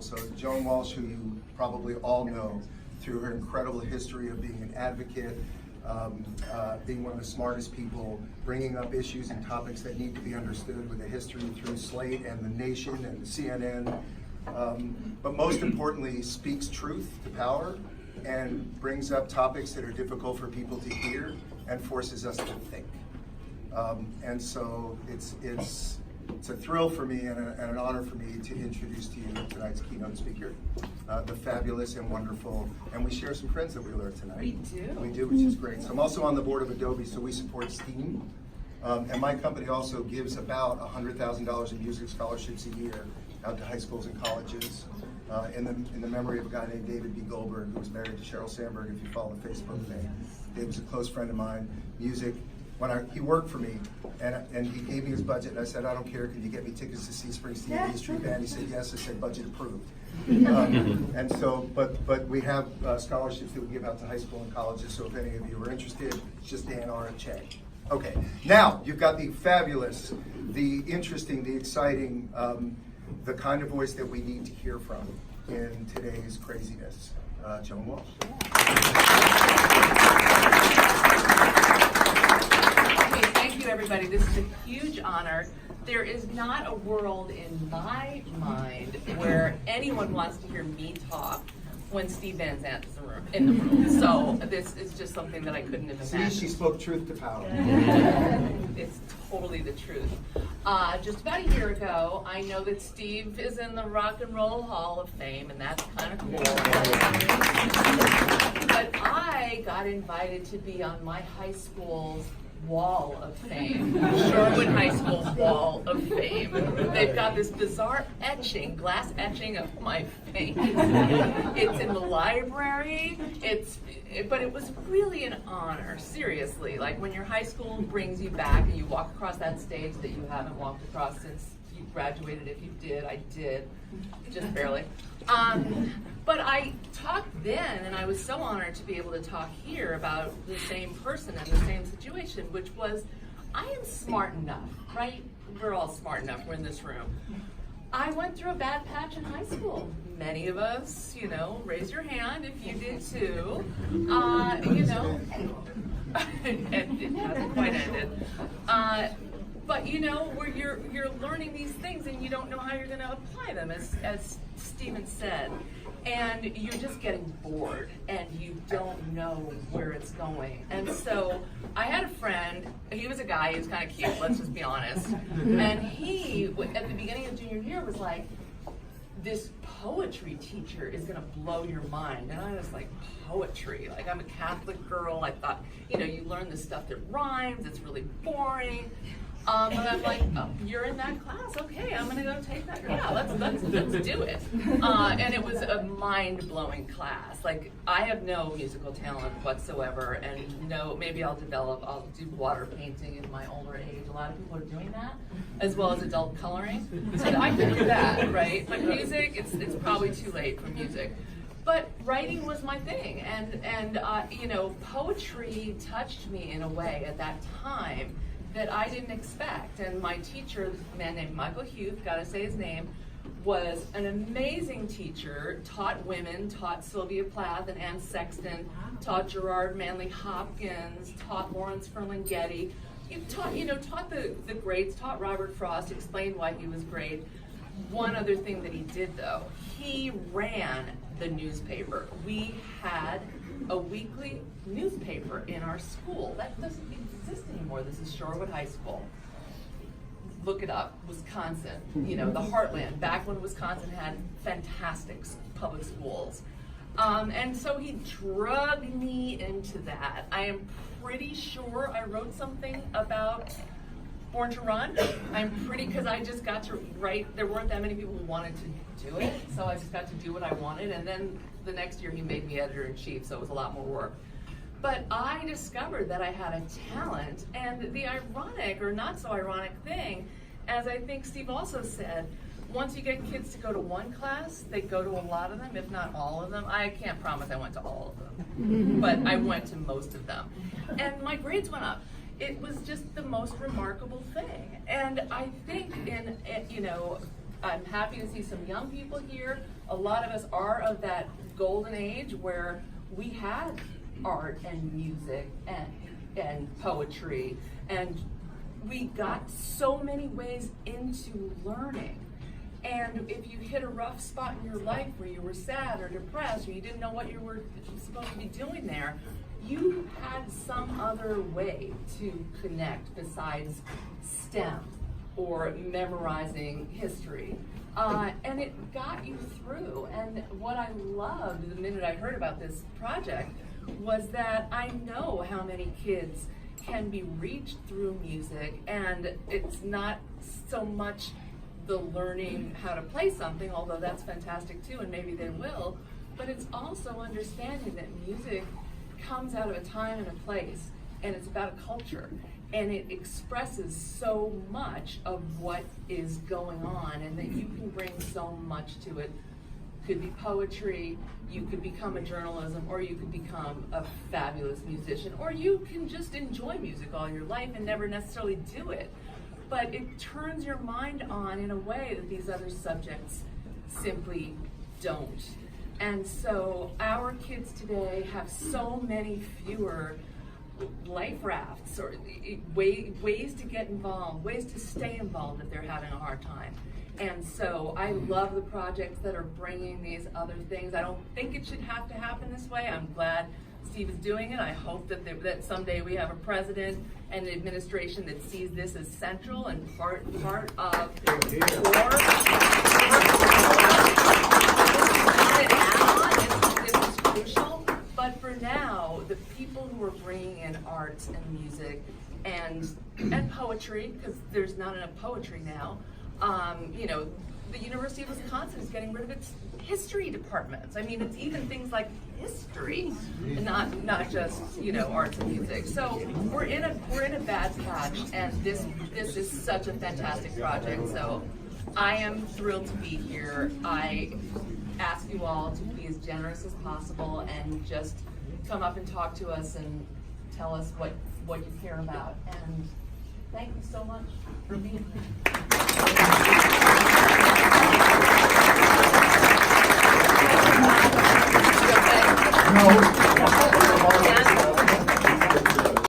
So Joan Walsh, who you probably all know through her incredible history of being an advocate, being one of the smartest people, bringing up issues and topics that need to be understood with a history through Slate and The Nation and CNN, but most importantly, speaks truth to power and brings up topics that are difficult for people to hear and forces us to think. And so it's a thrill for me and an honor for me to introduce to you tonight's keynote speaker, the fabulous and wonderful, and we share some friends that we learned tonight. We do, which is great. So I'm also on the board of Adobe, so we support STEAM. And my company also gives about $100,000 in music scholarships a year out to high schools and colleges in the memory of a guy named David B. Goldberg, who was married to Sheryl Sandberg, if you follow the Facebook thing. Dave was a close friend of mine. Music. He worked for me, and he gave me his budget, and I said, I don't care, can you get me tickets to see Springsteen and the East Street Band? He said, yes. I said, budget approved. And so, but we have scholarships that we give out to high school and colleges, so if any of you are interested, it's just Dan R. and Che. Okay, now, you've got the fabulous, the interesting, the exciting, the kind of voice that we need to hear from in today's craziness. Joan Walsh. Thank you, everybody. This is a huge honor. There is not a world in my mind where anyone wants to hear me talk when Steve Van Zandt is in the room. So this is just something that I couldn't have imagined. See, she spoke truth to power. It's totally the truth. Just about a year ago, I know that Steve is in the Rock and Roll Hall of Fame, and that's kind of cool. But I got invited to be on my high school's Wall of Fame, Shorewood High School's Wall of Fame. They've got this bizarre etching, glass etching of my face. It's in the library. But it was really an honor, seriously. Like when your high school brings you back and you walk across that stage that you haven't walked across since you graduated. If you did, I did, just barely. But I talked then, and I was so honored to be able to talk here about the same person and the same situation, which was, I am smart enough, right? We're all smart enough, we're in this room. I went through a bad patch in high school. Many of us, raise your hand if you did too. And it hasn't quite ended. But where you're learning these things and you don't know how you're going to apply them, as Stephen said. And you're just getting bored and you don't know where it's going. And so I had a friend, he was a guy, he was kind of cute, let's just be honest. And he, at the beginning of junior year, was like, this poetry teacher is gonna blow your mind. And I was like, poetry? Like, I'm a Catholic girl, I thought, you learn this stuff that rhymes, it's really boring. But I'm like, oh, you're in that class? Okay, I'm gonna go take that. Yeah, let's do it. And it was a mind-blowing class. Like, I have no musical talent whatsoever, and maybe I'll do water painting in my older age. A lot of people are doing that, as well as adult coloring. So I could do that, right? But music, it's probably too late for music. But writing was my thing, and poetry touched me in a way at that time that I didn't expect. And my teacher, a man named Michael Hughes, gotta say his name, was an amazing teacher, taught women, taught Sylvia Plath and Ann Sexton, taught Gerard Manley Hopkins, taught Lawrence Ferlinghetti, taught the greats, taught Robert Frost, explained why he was great. One other thing that he did though, he ran the newspaper. We had a weekly newspaper in our school. That doesn't exist anymore. This is Shorewood High School. Look it up, Wisconsin, the heartland, back when Wisconsin had fantastic public schools. And so he drugged me into that. I am pretty sure I wrote something about Born to Run. Because I just got to write, there weren't that many people who wanted to do it, so I just got to do what I wanted, and then the next year he made me editor-in-chief, so it was a lot more work. But I discovered that I had a talent, and the ironic or not so ironic thing, as I think Steve also said, once you get kids to go to one class, they go to a lot of them, if not all of them. I can't promise I went to all of them, but I went to most of them. And my grades went up. It was just the most remarkable thing. And I think I'm happy to see some young people here. A lot of us are of that golden age where we had art and music and poetry, and we got so many ways into learning. And if you hit a rough spot in your life where you were sad or depressed or you didn't know what you were supposed to be doing there, you had some other way to connect besides STEM or memorizing history. And it got you through. And what I loved the minute I heard about this project was that I know how many kids can be reached through music, and it's not so much the learning how to play something, although that's fantastic too, and maybe they will, but it's also understanding that music comes out of a time and a place, and it's about a culture, and it expresses so much of what is going on, and that you can bring so much to it. Could be poetry, you could become a journalism, or you could become a fabulous musician, or you can just enjoy music all your life and never necessarily do it. But it turns your mind on in a way that these other subjects simply don't. And so our kids today have so many fewer life rafts or ways to get involved, ways to stay involved if they're having a hard time. And so I love the projects that are bringing these other things. I don't think it should have to happen this way. I'm glad Steve is doing it. I hope that someday we have a president and an administration that sees this as central and part of this is crucial. But for now, the people who are bringing in arts and music and poetry, because there's not enough poetry now. The University of Wisconsin is getting rid of its history departments. I mean, it's even things like history, not just arts and music. So we're in a bad patch, and this is such a fantastic project. So I am thrilled to be here. I ask you all to be as generous as possible and just come up and talk to us and tell us what you care about. And thank you so much for being here.